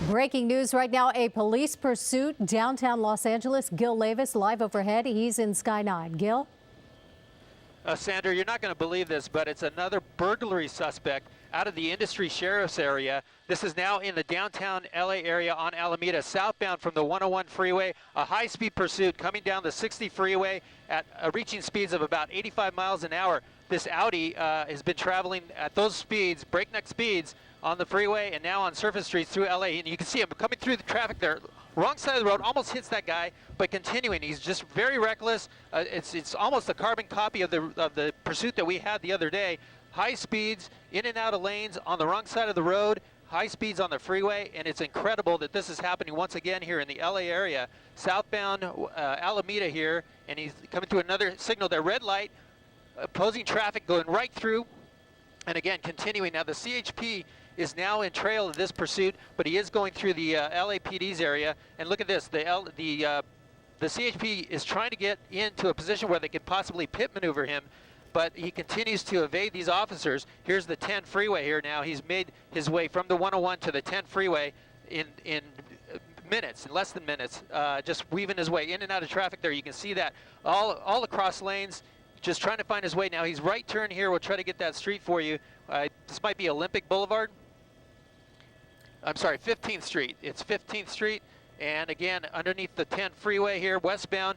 Breaking news right now, a police pursuit downtown Los Angeles. Gil Levis live overhead. He's in Sky 9. Gil? Sandra, you're not going to believe this, but it's another burglary suspect out of the Industry Sheriff's area. This is now in the downtown LA area on Alameda, southbound from the 101 freeway. A high-speed pursuit coming down the 60 freeway at reaching speeds of about 85 miles an hour. This Audi has been traveling at those speeds, breakneck speeds, on the freeway and now on surface streets through LA. And you can see him coming through the traffic there. Wrong side of the road, almost hits that guy, but continuing. He's just very reckless. It's almost a carbon copy of the pursuit that we had the other day. High speeds, in and out of lanes on the wrong side of the road, high speeds on the freeway, and it's incredible that this is happening once again here in the LA area. Southbound Alameda here, and he's coming through another signal there. Red light, opposing traffic going right through, and again, continuing. Now the CHP is now in trail of this pursuit, but he is going through the LAPD's area. And look at this, the CHP is trying to get into a position where they could possibly pit maneuver him, but he continues to evade these officers. Here's the 10 freeway here now. He's made his way from the 101 to the 10 freeway in minutes, in less than minutes, just weaving his way in and out of traffic there. You can see that all across lanes, just trying to find his way. Now he's right turn here. We'll try to get that street for you. This might be Olympic Boulevard. I'm sorry, 15th Street. It's 15th Street, and again, underneath the 10 freeway here, westbound,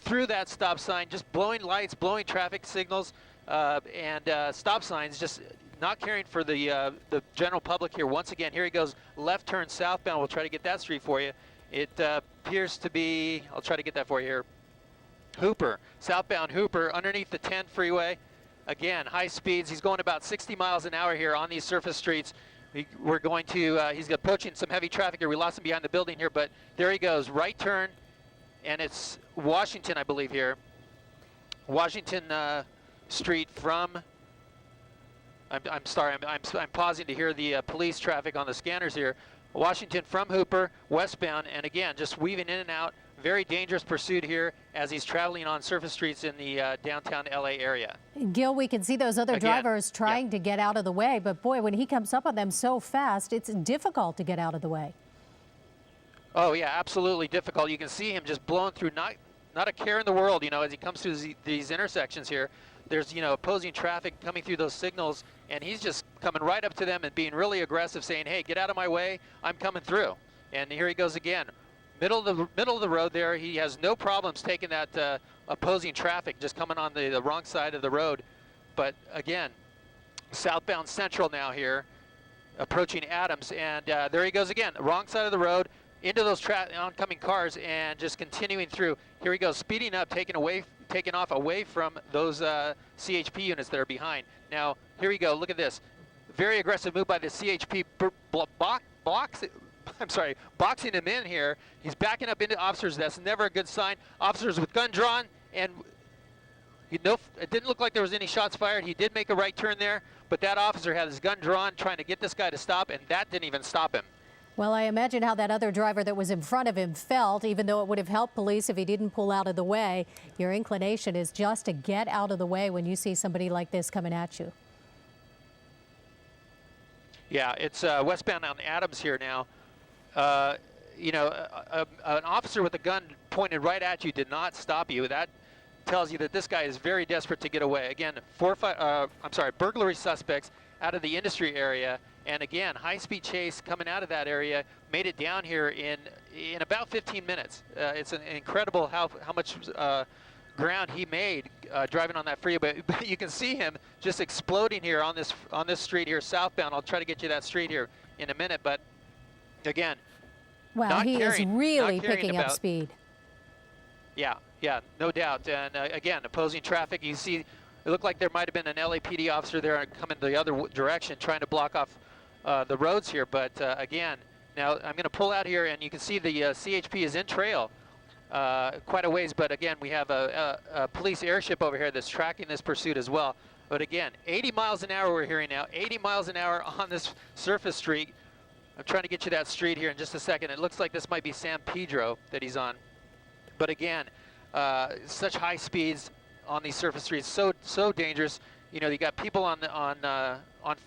through that stop sign, just blowing lights, blowing traffic signals, and stop signs, just not caring for the general public here. Once again, here he goes, left turn southbound. We'll try to get that street for you. It appears to be, I'll try to get that for you here, Hooper, southbound Hooper, underneath the 10 freeway. Again, high speeds. He's going about 60 miles an hour here on these surface streets. We're going to, he's approaching some heavy traffic here. We lost him behind the building here, but there he goes, right turn, and it's Washington, I believe here. Washington Street from, I'm sorry, I'm pausing to hear the police traffic on the scanners here. Washington from Hooper, westbound, and again, just weaving in and out. Very dangerous pursuit here as he's traveling on surface streets in the downtown LA area. Gil, we can see those other drivers trying to get out of the way, but boy, when he comes up on them so fast, it's difficult to get out of the way. Oh yeah, absolutely difficult. You can see him just blowing through, not a care in the world, you know, as he comes through these intersections here. There's, you know, opposing traffic coming through those signals, and he's just coming right up to them and being really aggressive, saying, hey, get out of my way, I'm coming through. And here he goes again. Middle of the road there, he has no problems taking that opposing traffic, just coming on the wrong side of the road. But again, southbound Central now here, approaching Adams, and there he goes again, wrong side of the road, into those oncoming cars, and just continuing through. Here he goes, speeding up, taking off away from those CHP units that are behind. Now, here we go, look at this. Very aggressive move by the CHP, boxing him in here. He's backing up into officers. That's never a good sign. Officers with gun drawn, and it didn't look like there was any shots fired. He did make a right turn there, but that officer had his gun drawn, trying to get this guy to stop, and that didn't even stop him. Well, I imagine how that other driver that was in front of him felt, even though it would have helped police if he didn't pull out of the way. Your inclination is just to get out of the way when you see somebody like this coming at you. Yeah, it's westbound on Adams here now. You know, an officer with a gun pointed right at you did not stop you. That tells you that this guy is very desperate to get away. Again, burglary suspects out of the Industry area, and again, high-speed chase coming out of that area, made it down here in about 15 minutes. It's incredible how much ground he made driving on that freeway. But you can see him just exploding here on this street here southbound. I'll try to get you that street here in a minute, but again, wow, he is really picking up speed. Yeah, no doubt. And again, opposing traffic. You see, it looked like there might have been an LAPD officer there coming the other direction, trying to block off the roads here. But again, now I'm going to pull out here, and you can see the CHP is in trail quite a ways. But again, we have a police airship over here that's tracking this pursuit as well. But again, 80 miles an hour we're hearing now, 80 miles an hour on this surface street. I'm trying to get you that street here in just a second. It looks like this might be San Pedro that he's on. But again, such high speeds on these surface streets, so dangerous. You know, you got people on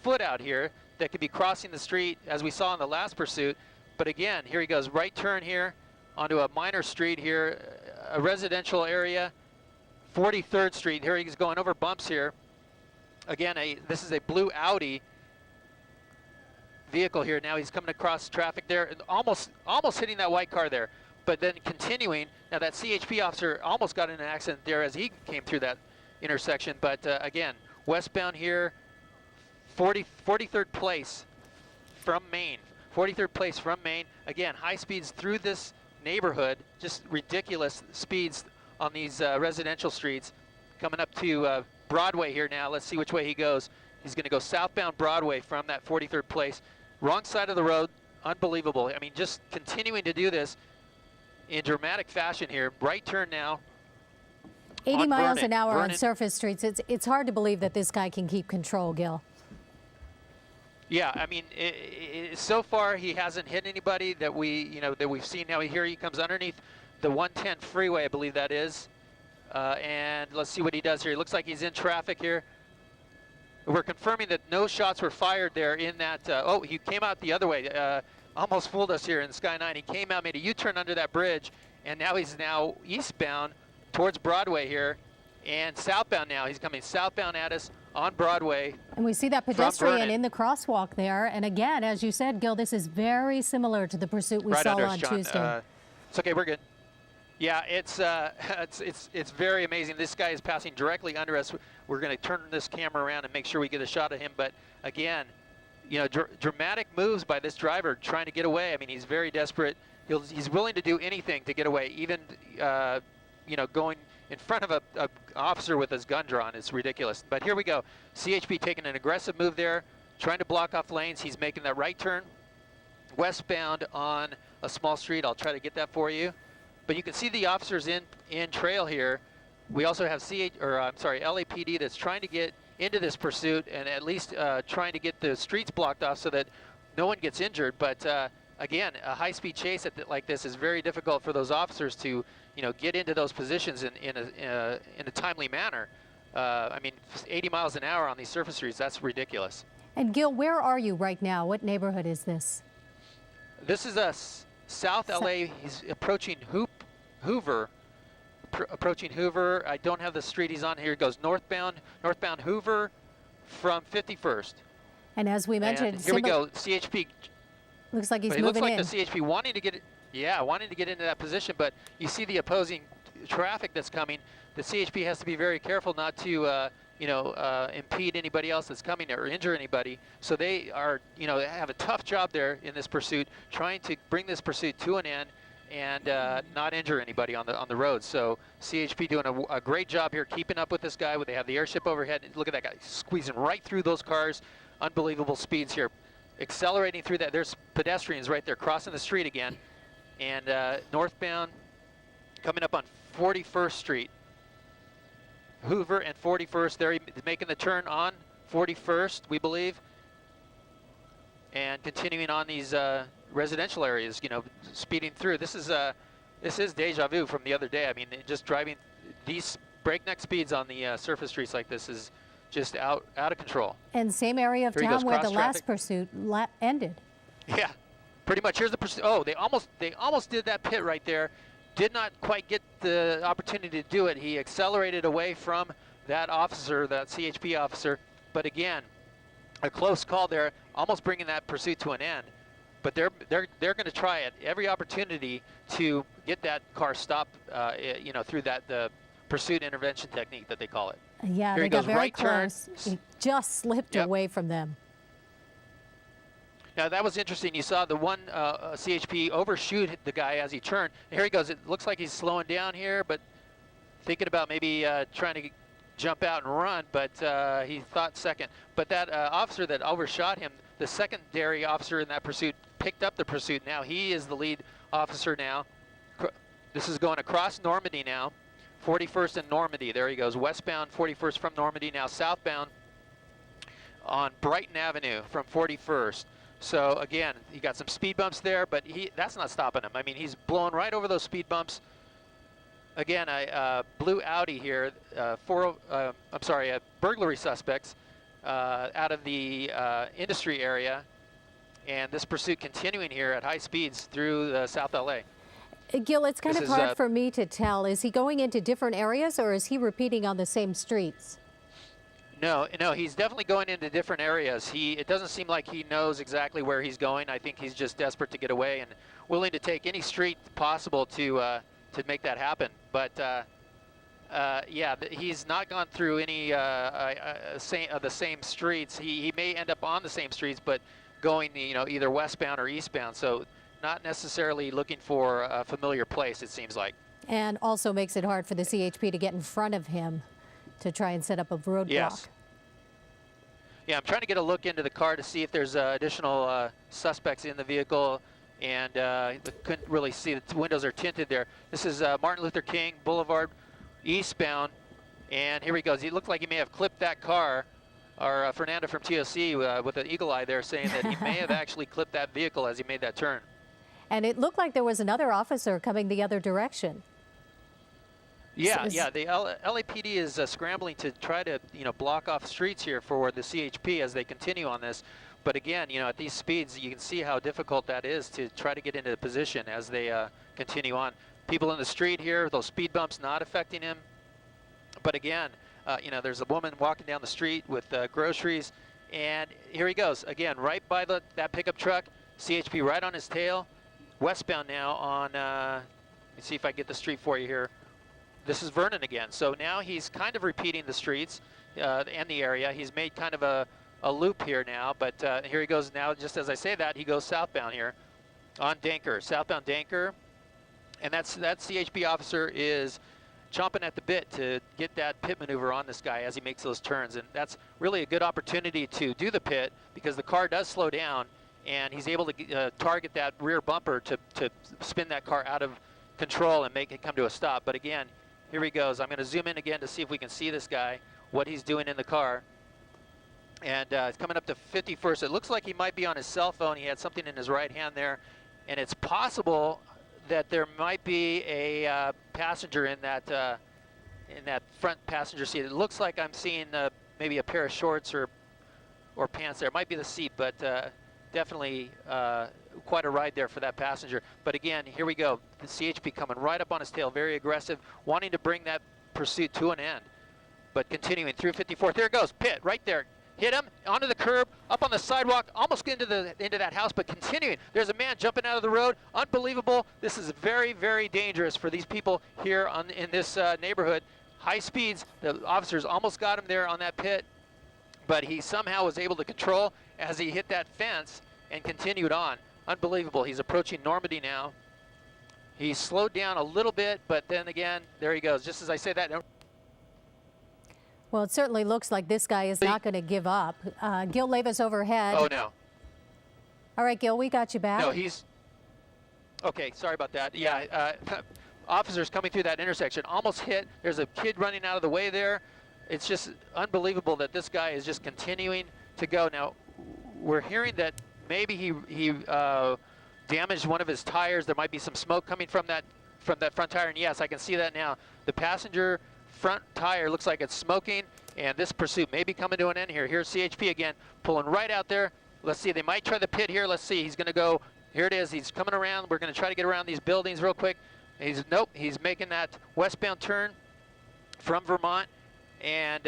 foot out here that could be crossing the street, as we saw in the last pursuit, But again, here he goes, right turn here onto a minor street here, a residential area, 43rd Street. Here he's going over bumps here. Again, this is a blue Audi vehicle here. Now he's coming across traffic there, and almost hitting that white car there. But then continuing, now that CHP officer almost got in an accident there as he came through that intersection. But again, westbound here, 43rd place from Maine. 43rd place from Maine. Again, high speeds through this neighborhood, just ridiculous speeds on these residential streets. Coming up to Broadway here now. Let's see which way he goes. He's going to go southbound Broadway from that 43rd place. Wrong side of the road. Unbelievable. I mean, just continuing to do this in dramatic fashion here. Right turn now. 80 miles an hour on surface streets. It's hard to believe that this guy can keep control, Gil. Yeah, I mean, so far he hasn't hit anybody that we've seen. Now here he comes underneath the 110 freeway, I believe that is. And let's see what he does here. He looks like he's in traffic here. We're confirming that no shots were fired there in that. Oh, he came out the other way. Almost fooled us here in Sky 9. He came out, made a U-turn under that bridge, and now he's eastbound towards Broadway here, and southbound now. He's coming southbound at us on Broadway. And we see that pedestrian in the crosswalk there. And again, as you said, Gil, this is very similar to the pursuit we saw on Tuesday. It's okay, we're good. Yeah, it's very amazing. This guy is passing directly under us. We're going to turn this camera around and make sure we get a shot of him. But again, dramatic moves by this driver trying to get away. I mean, he's very desperate. He's willing to do anything to get away, even going in front of a officer with his gun drawn. It's ridiculous. But here we go. CHP taking an aggressive move there, trying to block off lanes. He's making that right turn westbound on a small street. I'll try to get that for you. But you can see the officers in trail here. We also have LAPD that's trying to get into this pursuit and at least trying to get the streets blocked off so that no one gets injured. But again, a high-speed chase like this is very difficult for those officers to get into those positions in a timely manner. I mean, 80 miles an hour on these surface streets, that's ridiculous. And Gil, where are you right now? What neighborhood is this? This is South LA. He's approaching Hoover. Approaching Hoover. I don't have the street he's on here. He goes northbound Hoover from 51st. And as we mentioned, here we go. CHP. Looks like he's moving in. It looks like the CHP wanting to get into that position, but you see the opposing traffic that's coming. The CHP has to be very careful not to impede anybody else that's coming or injure anybody. So they are, they have a tough job there in this pursuit, trying to bring this pursuit to an end and not injure anybody on the road. So CHP doing a great job here, keeping up with this guy. They have the airship overhead. Look at that guy squeezing right through those cars. Unbelievable speeds here, accelerating through that. There's pedestrians right there crossing the street again, and northbound coming up on 41st Street. Hoover and 41st. There he's making the turn on 41st, we believe, and continuing on these residential areas, speeding through. This is deja vu from the other day. I mean, just driving these breakneck speeds on the surface streets like this is just out of control. And same area of town where the last pursuit ended. Yeah, pretty much. Here's the pursuit. Oh, they almost did that pit right there. Did not quite get the opportunity to do it. He accelerated away from that officer, that CHP officer. But again, a close call there, almost bringing that pursuit to an end. But they're going to try at every opportunity to get that car stopped, through the pursuit intervention technique that they call it. Yeah, they got very close. He just slipped away from them. Now that was interesting. You saw the one CHP overshoot the guy as he turned. Here he goes. It looks like he's slowing down here, but thinking about maybe trying to jump out and run, but he thought second. But that officer that overshot him, the secondary officer in that pursuit, picked up the pursuit. Now he is the lead officer now. This is going across Normandy now. 41st and Normandy. There he goes. Westbound 41st from Normandy. Now southbound on Brighton Avenue from 41st. So again, he got some speed bumps there, but that's not stopping him. I mean, he's blowing right over those speed bumps. Again, a blue Audi here, burglary suspects out of the industry area. and this pursuit continuing here at high speeds through South LA. Gil, it's kind This of is, hard for me to tell. Is he going into different areas or is he repeating on the same streets? No, he's definitely going into different areas. It doesn't seem like he knows exactly where he's going. I think he's just desperate to get away and willing to take any street possible to make that happen. But yeah, he's not gone through any of the same streets. He may end up on the same streets, but going either westbound or eastbound. So not necessarily looking for a familiar place, it seems like. And also makes it hard for the CHP to get in front of him to try and set up a roadblock. Yes. Yeah, I'm trying to get a look into the car to see if there's additional suspects in the vehicle, and couldn't really see. The windows are tinted there. This is Martin Luther King Boulevard, eastbound, and here he goes. He looked like he may have clipped that car. Our Fernando from TOC with an eagle eye there saying that he may have actually clipped that vehicle as he made that turn. And it looked like there was another officer coming the other direction. Yeah, yeah. The LAPD is scrambling to try to, block off streets here for the CHP as they continue on this. But again, at these speeds, you can see how difficult that is to try to get into position as they continue on. People in the street here, those speed bumps not affecting him. But again, there's a woman walking down the street with groceries, and here he goes again, right by that pickup truck. CHP right on his tail. Westbound now on. Let me see if I get the street for you here. This is Vernon again. So now he's kind of repeating the streets and the area. He's made kind of a loop here now, but here he goes now. Just as I say that, he goes southbound here on Danker, southbound Danker, and that CHP officer is chomping at the bit to get that pit maneuver on this guy as he makes those turns, and that's really a good opportunity to do the pit because the car does slow down, and he's able to target that rear bumper to spin that car out of control and make it come to a stop. But again, here he goes. I'm going to zoom in again to see if we can see this guy, what he's doing in the car. And it's coming up to 51st. It looks like he might be on his cell phone. He had something in his right hand there. And it's possible that there might be a passenger in that front passenger seat. It looks like I'm seeing maybe a pair of shorts or pants there. It might be the seat, but definitely quite a ride there for that passenger. But again, here we go. The CHP coming right up on his tail, very aggressive, wanting to bring that pursuit to an end. But continuing through 54th. There it goes, pit right there. Hit him onto the curb, up on the sidewalk, almost into that house, but continuing. There's a man jumping out of the road. Unbelievable. This is very, very dangerous for these people here in this neighborhood. High speeds. The officers almost got him there on that pit, but he somehow was able to control as he hit that fence and continued on. Unbelievable. He's approaching Normandy now. He slowed down a little bit, but then again, there he goes. Just as I say that. Well, it certainly looks like this guy is not going to give up. Gil Levis overhead. Oh, no. All right, Gil, we got you back. No, he's... Okay, sorry about that. Yeah, officers coming through that intersection almost hit. There's a kid running out of the way there. It's just unbelievable that this guy is just continuing to go. Now, we're hearing that maybe he damaged one of his tires. There might be some smoke coming from that front tire, and yes, I can see that now. The passenger front tire looks like it's smoking, and this pursuit may be coming to an end here. Here's CHP again, pulling right out there. Let's see, they might try the pit here. Let's see, he's going to go. Here it is. He's coming around. We're going to try to get around these buildings real quick. Nope, he's making that westbound turn from Vermont, and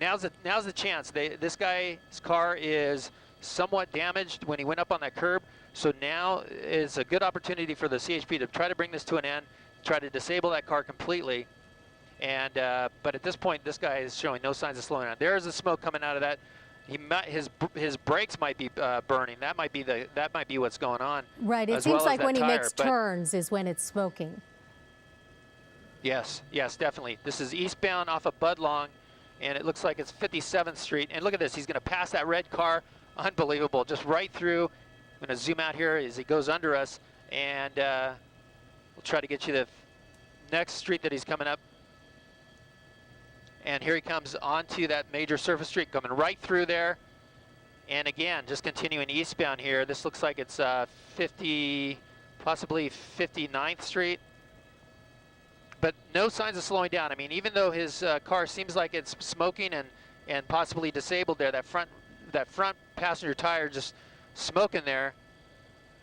now's the chance. This guy's car is somewhat damaged when he went up on that curb, so now is a good opportunity for the CHP to try to bring this to an end, try to disable that car completely. And but at this point, this guy is showing no signs of slowing down. There is the smoke coming out of that. His brakes might be burning. That might be what's going on. Right. It seems like when he makes turns is when it's smoking. Yes, definitely. This is eastbound off of Budlong, and it looks like it's 57th Street. And look at this. He's going to pass that red car. Unbelievable. Just right through. I'm going to zoom out here as he goes under us, and we'll try to get you the next street that he's coming up. And here he comes onto that major surface street, coming right through there. And again, just continuing eastbound here. This looks like it's possibly 59th Street. But no signs of slowing down. I mean, even though his car seems like it's smoking and possibly disabled there, that front passenger tire just smoke in there.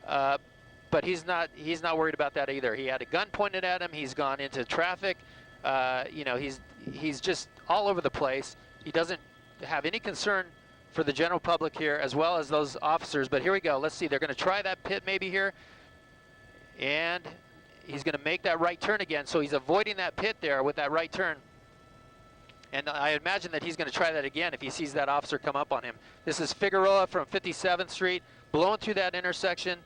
But he's not worried about that either. He had a gun pointed at him. He's gone into traffic. You know, he's just all over the place. He doesn't have any concern for the general public here, as well as those officers. But here we go. Let's see. They're going to try that pit maybe here, and he's going to make that right turn again. So he's avoiding that pit there with that right turn. And I imagine that he's going to try that again if he sees that officer come up on him. This is Figueroa from 57th Street, blowing through that intersection.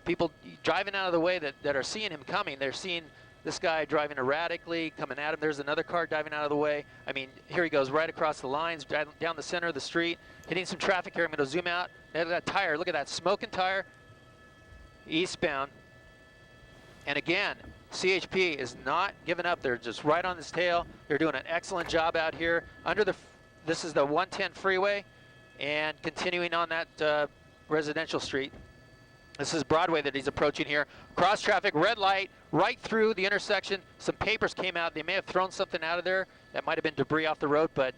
People driving out of the way that are seeing him coming. They're seeing this guy driving erratically, coming at him. There's another car driving out of the way. I mean, here he goes right across the lines, down the center of the street, hitting some traffic here. I'm going to zoom out. Look at that tire. Look at that smoking tire. Eastbound. And again, CHP is not giving up. They're just right on his tail. They're doing an excellent job out here. This is the 110 freeway, and continuing on that residential street. This is Broadway that he's approaching here. Cross traffic, red light, right through the intersection. Some papers came out. They may have thrown something out of there. That might have been debris off the road, but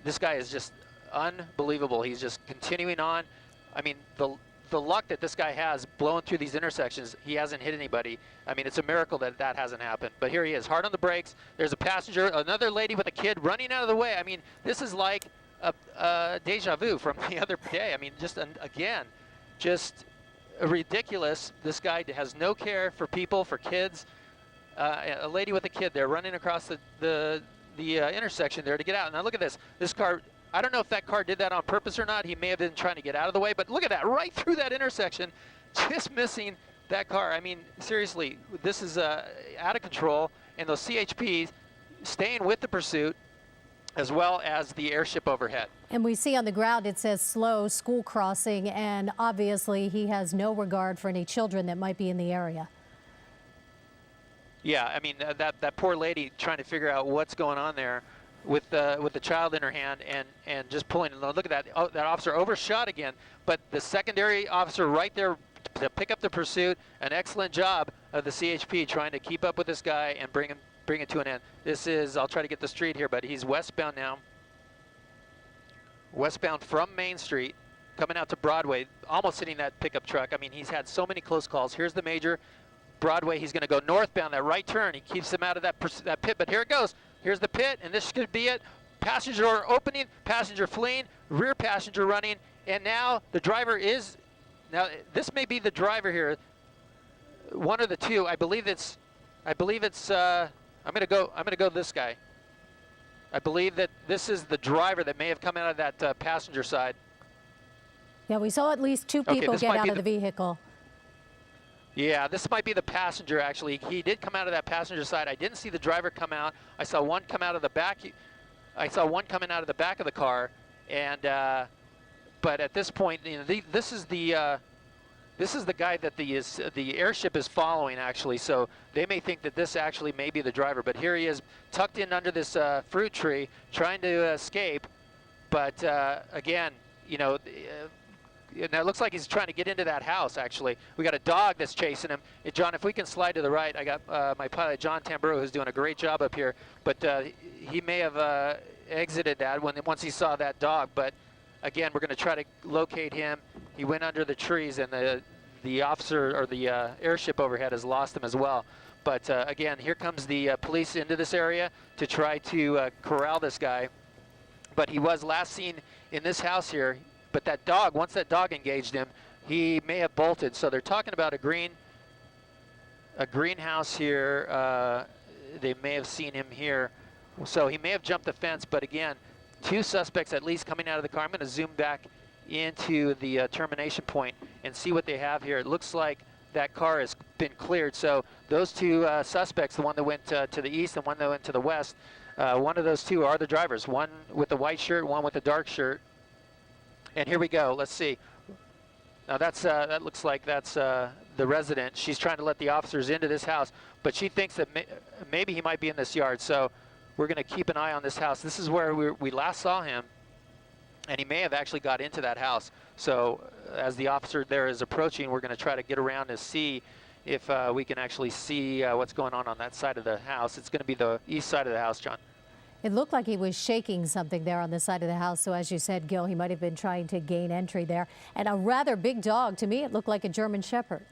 this guy is just unbelievable. He's just continuing on. I mean, the luck that this guy has blowing through these intersections, he hasn't hit anybody. I mean, it's a miracle that that hasn't happened. But here he is, hard on the brakes. There's a passenger, another lady with a kid running out of the way. I mean, this is like a deja vu from the other day. I mean, again, just ridiculous. This guy has no care for people, for kids. A lady with a kid there running across the intersection there to get out. Now look at this. This car, I don't know if that car did that on purpose or not. He may have been trying to get out of the way, but look at that, right through that intersection, just missing that car. I mean, seriously, this is out of control, and those CHPs staying with the pursuit, as well as the airship overhead. And we see on the ground it says slow school crossing, and obviously he has no regard for any children that might be in the area. Yeah, I mean, that poor lady trying to figure out what's going on there with the child in her hand and just pulling. Look at that. Oh, that officer overshot again, but the secondary officer right there to pick up the pursuit. An excellent job of the CHP trying to keep up with this guy and bring it to an end. This is, I'll try to get the street here, but he's westbound now. Westbound from Main Street, coming out to Broadway, almost hitting that pickup truck. I mean, he's had so many close calls. Here's the major. Broadway, he's going to go northbound, that right turn. He keeps him out of that pit, but here it goes. Here's the pit, and this could be it. Passenger door opening, passenger fleeing, rear passenger running, and now the driver is, now this may be the driver here, one of the two. I believe it's, I'm going to go this guy. I believe that this is the driver that may have come out of that passenger side. Yeah, we saw at least two people get out of the vehicle. Yeah, this might be the passenger, actually. He did come out of that passenger side. I didn't see the driver come out. I saw one come out of the back. I saw one coming out of the back of the car. And but at this point, you know, this is the guy that the airship is following, actually. So they may think that this actually may be the driver. But here he is, tucked in under this fruit tree, trying to escape. But again, you know. Now it looks like he's trying to get into that house, actually. We got a dog that's chasing him. Hey, John, if we can slide to the right, I got my pilot, John Tamburo, who's doing a great job up here. But he may have exited that once he saw that dog. But again, we're going to try to locate him. He went under the trees, and the officer, or the airship overhead, has lost him as well. But again, here comes the police into this area to try to corral this guy. But he was last seen in this house here. But that dog, once that dog engaged him, he may have bolted. So they're talking about a greenhouse here. They may have seen him here. So he may have jumped the fence. But again, two suspects at least coming out of the car. I'm going to zoom back into the termination point and see what they have here. It looks like that car has been cleared. So those two suspects, the one that went to the east and one that went to the west, one of those two are the drivers. One with the white shirt, one with the dark shirt. And here we go. Let's see. Now that looks like that's the resident. She's trying to let the officers into this house, but she thinks that maybe he might be in this yard. So we're going to keep an eye on this house. This is where we last saw him, and he may have actually got into that house. So as the officer there is approaching, we're going to try to get around to see if we can actually see what's going on that side of the house. It's going to be the east side of the house, John. It looked like he was shaking something there on the side of the house. So as you said, Gil, he might have been trying to gain entry there. And a rather big dog. To me, it looked like a German Shepherd.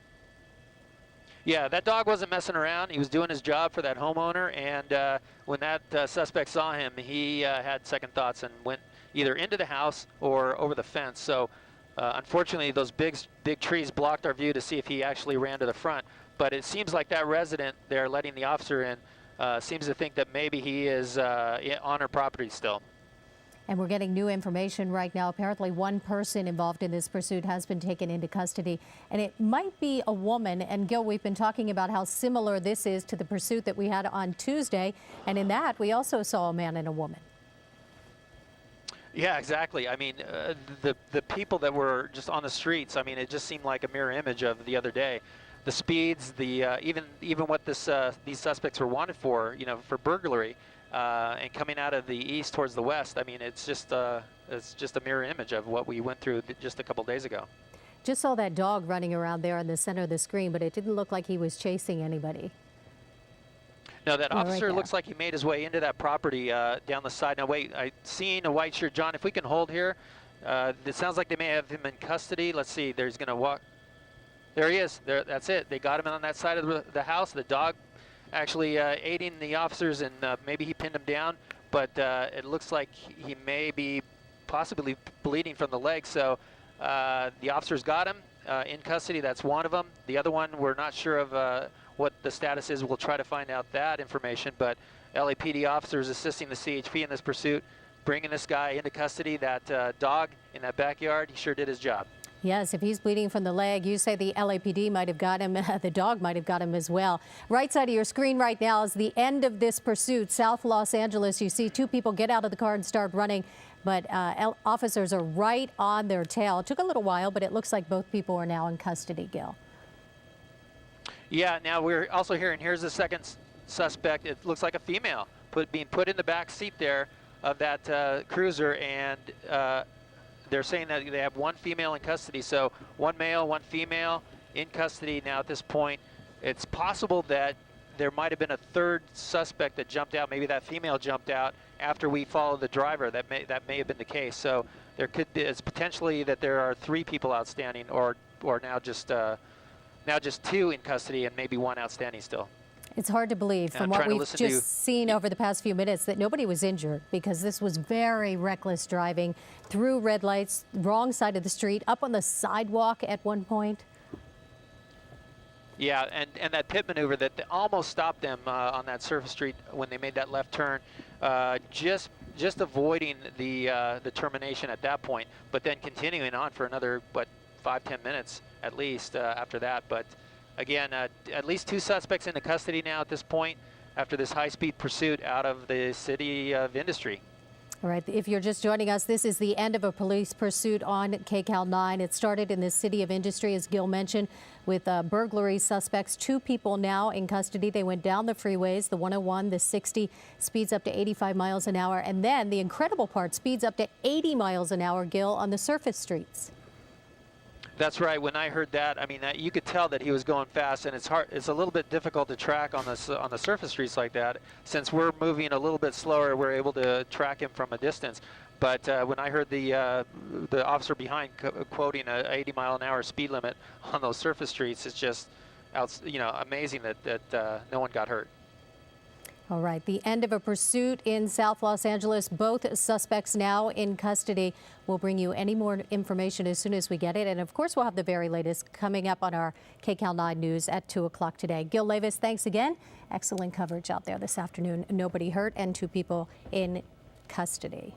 Yeah, that dog wasn't messing around. He was doing his job for that homeowner. And when that suspect saw him, he had second thoughts and went either into the house or over the fence. So unfortunately, those big trees blocked our view to see if he actually ran to the front. But it seems like that resident there letting the officer in seems to think that maybe he is on her property still. And we're getting new information right now. Apparently one person involved in this pursuit has been taken into custody, and it might be a woman. And Gil, we've been talking about how similar this is to the pursuit that we had on Tuesday. And in that, we also saw a man and a woman. Yeah, exactly. I mean, the people that were just on the streets, I mean, it just seemed like a mirror image of the other day. The speeds, the even what these suspects were wanted for, for burglary, and coming out of the east towards the west. I mean, it's just a mirror image of what we went through just a couple days ago. Just saw that dog running around there in the center of the screen, but it didn't look like he was chasing anybody. No, that officer right looks like he made his way into that property down the side. Now, wait, I seen a white shirt. John, if we can hold here, it sounds like they may have him in custody. Let's see. There's going to walk. There he is. There, that's it. They got him on that side of the house. The dog actually aiding the officers, and maybe he pinned him down. But it looks like he may be possibly bleeding from the leg. So the officers got him in custody. That's one of them. The other one, we're not sure of what the status is. We'll try to find out that information. But LAPD officers assisting the CHP in this pursuit, bringing this guy into custody. That dog in that backyard, he sure did his job. Yes, if he's bleeding from the leg, you say the LAPD might have got him. The dog might have got him as well. Right side of your screen right now is the end of this pursuit. South Los Angeles, you see two people get out of the car and start running, but officers are right on their tail. It took a little while, but it looks like both people are now in custody, Gil. Yeah, now we're also hearing, here's the second suspect. It looks like a female being put in the back seat there of that cruiser, and they're saying that they have one female in custody. So one male, one female in custody now at this point. It's possible that there might have been a third suspect that jumped out. Maybe that female jumped out after we followed the driver. That may have been the case. So there could be, it's potentially that there are three people outstanding, or now just two in custody and maybe one outstanding still. It's hard to believe from what we've just seen over the past few minutes that nobody was injured, because this was very reckless driving through red lights, wrong side of the street, up on the sidewalk at one point. Yeah, and that pit maneuver that almost stopped them on that surface street when they made that left turn, just avoiding the termination at that point, but then continuing on for another 5-10 minutes at least after that. But again, at least two suspects into custody now at this point after this high-speed pursuit out of the city of Industry. All right, if you're just joining us, this is the end of a police pursuit on KCAL 9. It started in the city of Industry, as Gil mentioned, with burglary suspects. Two people now in custody. They went down the freeways, the 101, the 60, speeds up to 85 miles an hour. And then the incredible part, speeds up to 80 miles an hour, Gil, on the surface streets. That's right. When I heard that, I mean, you could tell that he was going fast, and it's hard. It's a little bit difficult to track on the surface streets like that. Since we're moving a little bit slower, we're able to track him from a distance. But when I heard the officer behind quoting a 80-mile-an-hour speed limit on those surface streets, it's just, amazing that no one got hurt. All right, the end of a pursuit in South Los Angeles. Both suspects now in custody. We'll bring you any more information as soon as we get it. And of course, we'll have the very latest coming up on our KCAL 9 News at 2 o'clock today. Gil Levis, thanks again. Excellent coverage out there this afternoon. Nobody hurt and two people in custody.